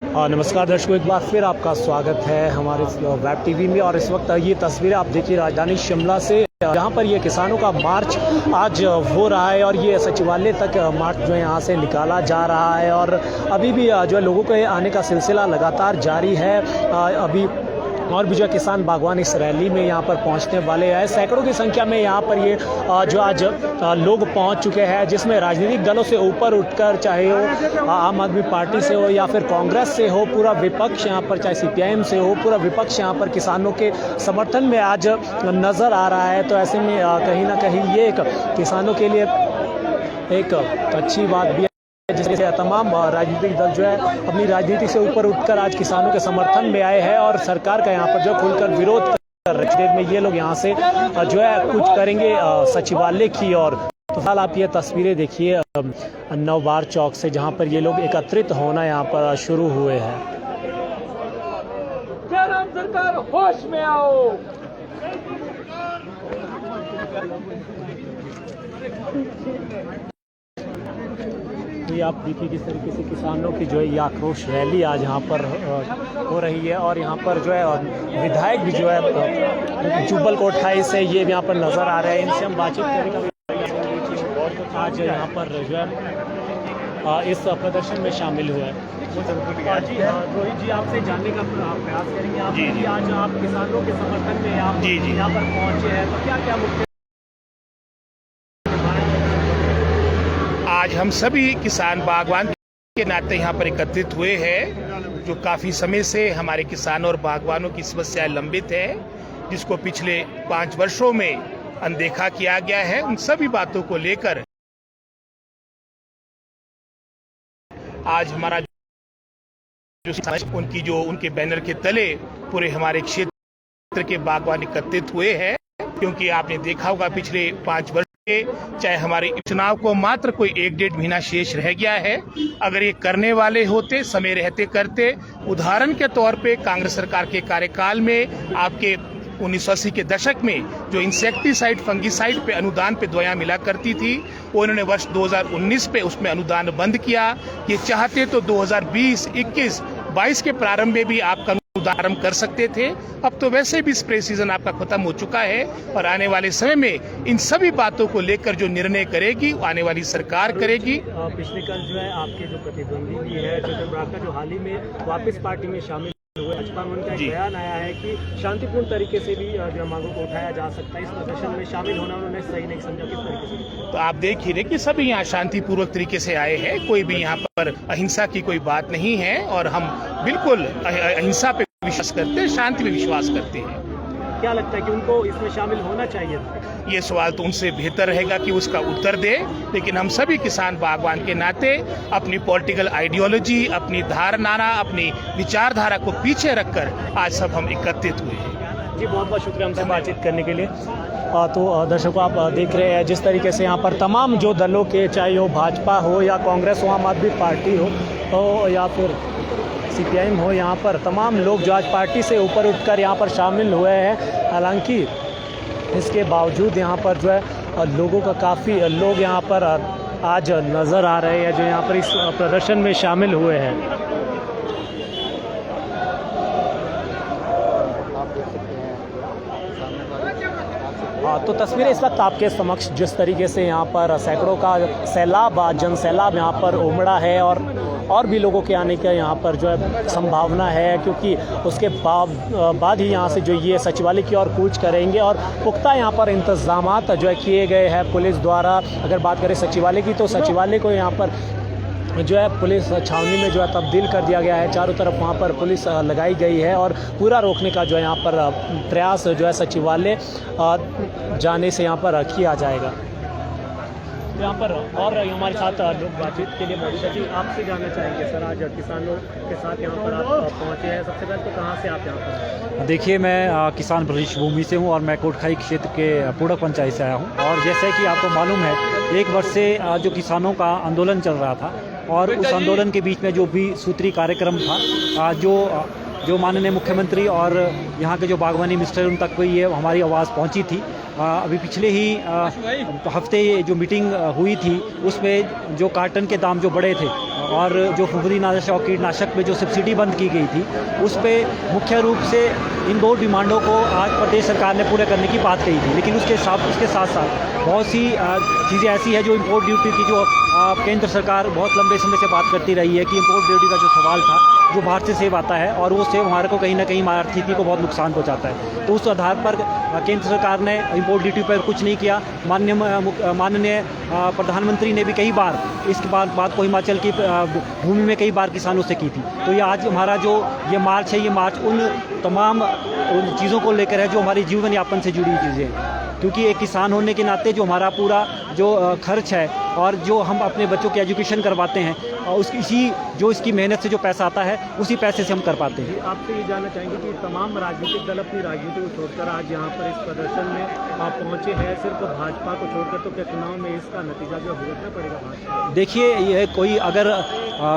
नमस्कार दर्शकों, एक बार फिर आपका स्वागत है हमारे वेब टीवी में। और इस वक्त ये तस्वीरें आप देखिए राजधानी शिमला से, जहाँ पर ये किसानों का मार्च आज हो रहा है और ये सचिवालय तक मार्च जो है यहाँ से निकाला जा रहा है। और अभी भी जो है लोगों के आने का सिलसिला लगातार जारी है। अभी और भी जो किसान बागवान इस रैली में यहाँ पर पहुँचने वाले हैं। सैकड़ों की संख्या में यहाँ पर ये जो आज लोग पहुँच चुके हैं, जिसमें राजनीतिक दलों से ऊपर उठकर, चाहे वो आम आदमी पार्टी से हो या फिर कांग्रेस से हो, पूरा विपक्ष यहाँ पर, चाहे सीपीआईएम से हो, पूरा विपक्ष यहाँ पर किसानों के समर्थन में आज नज़र आ रहा है। तो ऐसे में कहीं ना कहीं ये एक किसानों के लिए एक अच्छी बात भी है, जिससे तमाम राजनीतिक दल जो है अपनी राजनीति से ऊपर उठकर आज किसानों के समर्थन में आए हैं और सरकार का यहाँ पर जो खुलकर विरोध कर रहे हैं। में ये लोग यहाँ से जो है कुछ करेंगे सचिवालय की। और तो फिलहाल आप ये तस्वीरें देखिए नवबार चौक से, जहाँ पर ये लोग एकत्रित होना यहाँ पर शुरू हुए हैं। सरकार होश में आओ। ये आप देखिए किस तरीके से किसानों की जो है ये आक्रोश रैली आज यहाँ पर हो रही है। और यहाँ पर जो है विधायक भी जो है जुब्बल कोटखाई से ये यहाँ पर नज़र आ रहे हैं। इनसे हम बातचीत करेंगे। आज यहाँ पर जो है इस प्रदर्शन में शामिल हुए हैं। जी रोहित जी, आपसे जानने का प्रयास करेंगे आप जी। आज आप किसानों के समर्थन में आप यहाँ पर पहुँचे हैं, तो क्या क्या मुद्दे आज हम सभी किसान बागवान के नाते यहाँ पर एकत्रित हुए हैं। जो काफ़ी समय से हमारे किसानों और बागवानों की समस्याएं लंबित है, जिसको पिछले 5 वर्षों में अनदेखा किया गया है, उन सभी बातों को लेकर आज हमारा उनके बैनर के तले पूरे हमारे क्षेत्र के बागवान एकत्रित हुए हैं। क्योंकि आपने देखा होगा पिछले 5 वर्ष चाहे हमारे चुनाव को मात्र कोई 1-1.5 महीना शेष रह गया है। अगर ये करने वाले होते, समय रहते करते, उदाहरण के तौर पे कांग्रेस सरकार के कार्यकाल में आपके 1980 के दशक में जो इंसेक्टिसाइड फंगिसाइड पे अनुदान पे दवाएं मिला करती थी, वो इन्होंने वर्ष 2019 पे उसमें अनुदान बंद किया। ये चाहते तो 2020, 21, 22 के प्रारंभ में भी आपका अनुदान कर सकते थे। अब तो वैसे भी स्प्रे सीजन आपका खत्म हो चुका है और आने वाले समय में इन सभी बातों को लेकर जो निर्णय करेगी वो आने वाली सरकार करेगी। पिछले कल जो है आपके जो प्रतिद्वंदी भी है जो हाल ही में वापस पार्टी में शामिल हुए, भाजपा में उनका एक बयान आया है कि शांतिपूर्ण तरीके से भी जो मांगों को उठाया जा सकता है। इस प्रदर्शन में शामिल होना उन्होंने सही नहीं समझा। किस तरीके से? तो आप देख ही रहे कि सभी यहाँ शांतिपूर्वक तरीके से आए हैं। कोई भी यहाँ पर अहिंसा की कोई बात नहीं है और हम बिल्कुल अहिंसा पे विश्वास करते हैं, शांति में विश्वास करते हैं। क्या लगता है कि उनको इसमें शामिल होना चाहिए था? ये सवाल तो उनसे बेहतर रहेगा कि उसका उत्तर दे। लेकिन हम सभी किसान बागवान के नाते अपनी पॉलिटिकल आइडियोलॉजी, अपनी धारणा, अपनी विचारधारा को पीछे रखकर आज सब हम एकत्रित हुए हैं। जी बहुत बहुत शुक्रिया हमसे बातचीत करने के लिए। तो दर्शकों, आप देख रहे हैं जिस तरीके से यहाँ पर तमाम जो दलों के, चाहे वो भाजपा हो या कांग्रेस हो, आम आदमी पार्टी हो या फिर सीपीआईएम हो, यहाँ पर तमाम लोग जो आज पार्टी से ऊपर उठकर यहाँ पर शामिल हुए हैं। हालांकि इसके बावजूद यहाँ पर जो है लोगों का काफ़ी लोग यहाँ पर आज नज़र आ रहे हैं जो यहाँ पर इस प्रदर्शन में शामिल हुए हैं। तो तस्वीरें इस वक्त आपके समक्ष जिस तरीके से यहाँ पर सैकड़ों का सैलाब, जन सैलाब यहाँ पर उमड़ा है और भी लोगों के आने का यहाँ पर जो है संभावना है, क्योंकि उसके बाद ही यहाँ से जो ये सचिवालय की ओर कूच करेंगे। और पुख्ता यहाँ पर इंतजामात जो है किए गए हैं पुलिस द्वारा। अगर बात करें सचिवालय की, तो सचिवालय को यहाँ पर जो है पुलिस छावनी में जो है तब्दील कर दिया गया है। चारों तरफ वहाँ पर पुलिस लगाई गई है और पूरा रोकने का जो है यहाँ पर प्रयास जो है सचिवालय जाने से यहाँ पर किया जाएगा। यहाँ पर और हमारे साथ लोग बातचीत के लिए मौजूद है। जी आपसे जानना चाहेंगे सर, आज किसानों के साथ यहाँ पर आप पहुँचे हैं, सबसे पहले तो कहाँ से आप यहाँ पर? देखिए, मैं किसान पृष्ठभूमि से हूँ और मैं कोटखाई क्षेत्र के पूड़क पंचायत से आया हूँ। और जैसे कि आपको मालूम है, 1 वर्ष से जो किसानों का आंदोलन चल रहा था और उस आंदोलन के बीच में जो भी सूत्री कार्यक्रम था, जो माननीय मुख्यमंत्री और यहाँ के जो बागवानी मिनिस्टर, उन तक ये हमारी आवाज़ पहुँची थी। अभी पिछले ही हफ्ते जो मीटिंग हुई थी, उसमें जो कार्टन के दाम जो बढ़े थे और जो फुफरीनाशक और कीटनाशक पे जो सब्सिडी बंद की गई थी, उस पे मुख्य रूप से इन 2 डिमांडों को आज प्रदेश सरकार ने पूरे करने की बात कही थी। लेकिन उसके साथ साथ बहुत सी चीज़ें ऐसी है जो इम्पोर्ट ड्यूटी की जो केंद्र सरकार बहुत लंबे समय से बात करती रही है कि इम्पोर्ट ड्यूटी का जो सवाल था, जो बाहर से सेब आता है और वो सेब हमारे को कहीं ना कहीं हमारी अर्थनीति को बहुत नुकसान पहुंचाता है। तो उस आधार पर केंद्र सरकार ने इम्पोर्ट ड्यूटी पर कुछ नहीं किया। माननीय प्रधानमंत्री ने भी कई बार इसके बात को हिमाचल की भूमि में कई बार किसानों से की थी। तो ये आज हमारा जो ये मार्च है, ये मार्च उन तमाम उन चीज़ों को लेकर है जो हमारी जीवन यापन से जुड़ी हुई चीज़ें हैं। क्योंकि एक किसान होने के नाते जो हमारा पूरा जो खर्च है और जो हम अपने बच्चों की एजुकेशन करवाते हैं, इसकी मेहनत से जो पैसा आता है, उसी पैसे से हम कर पाते हैं। आपसे ये जानना चाहेंगे कि तमाम राजनीतिक दल अपनी राजनीति को छोड़कर आज यहाँ पर इस प्रदर्शन में आप पहुँचे हैं, सिर्फ भाजपा को छोड़कर, तो क्या चुनाव में इसका नतीजा जो भुगतना पड़ेगा भाजपा? देखिए, ये कोई अगर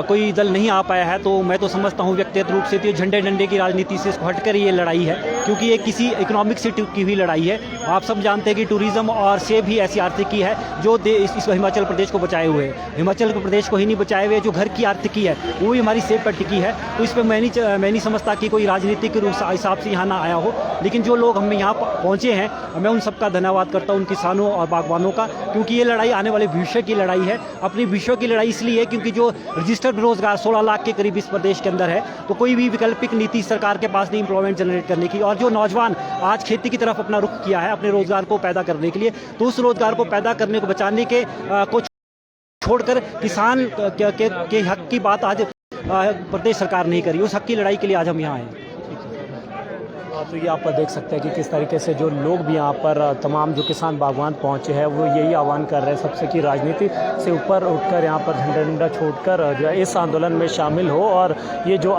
कोई दल नहीं आ पाया है तो मैं तो समझता हूँ व्यक्तिगत रूप से तो ये झंडे डंडे की राजनीति से इसको हटकर ये लड़ाई है, क्योंकि ये किसी इकोनॉमिक से की हुई लड़ाई है। आप सब जानते हैं कि टूरिज्म और सेब ही ऐसी आर्थिकी है जो इस हिमाचल प्रदेश को बचाए हुए है। हिमाचल प्रदेश को ही नहीं बचाए हुए, जो घर की आर्थिकी है वो भी हमारी सेब पर टिकी है। तो इस पर मैं नहीं समझता कि कोई राजनीतिक रूप से हिसाब से यहाँ ना आया हो। लेकिन जो लोग हमें यहाँ पहुँचे हैं, मैं उन सबका धन्यवाद करता हूँ, उन किसानों और बागवानों का, क्योंकि ये लड़ाई आने वाले भविष्य की लड़ाई है। अपनी भविष्य की लड़ाई इसलिए है क्योंकि जो रजिस्टर्ड बेरोजगार 16 लाख के करीब इस प्रदेश के अंदर है, तो कोई भी वैकल्पिक नीति सरकार के पास नहीं एम्प्लॉयमेंट जनरेट करने की। और जो नौजवान आज खेती की तरफ अपना रुख किया है अपने रोजगार को पैदा करने के लिए, तो उस रोजगार को पैदा करने को बचाने के को छोड़कर किसान के हक की बात आज प्रदेश सरकार नहीं करी। उस हक की लड़ाई के लिए आज हम यहाँ आए। तो ये आप देख सकते हैं कि किस तरीके से जो लोग भी यहाँ पर तमाम जो किसान बागवान पहुँचे हैं, वो यही आह्वान कर रहे हैं सबसे कि राजनीति से ऊपर उठकर यहाँ पर झंडा छोड़कर जो है इस आंदोलन में शामिल हो और ये जो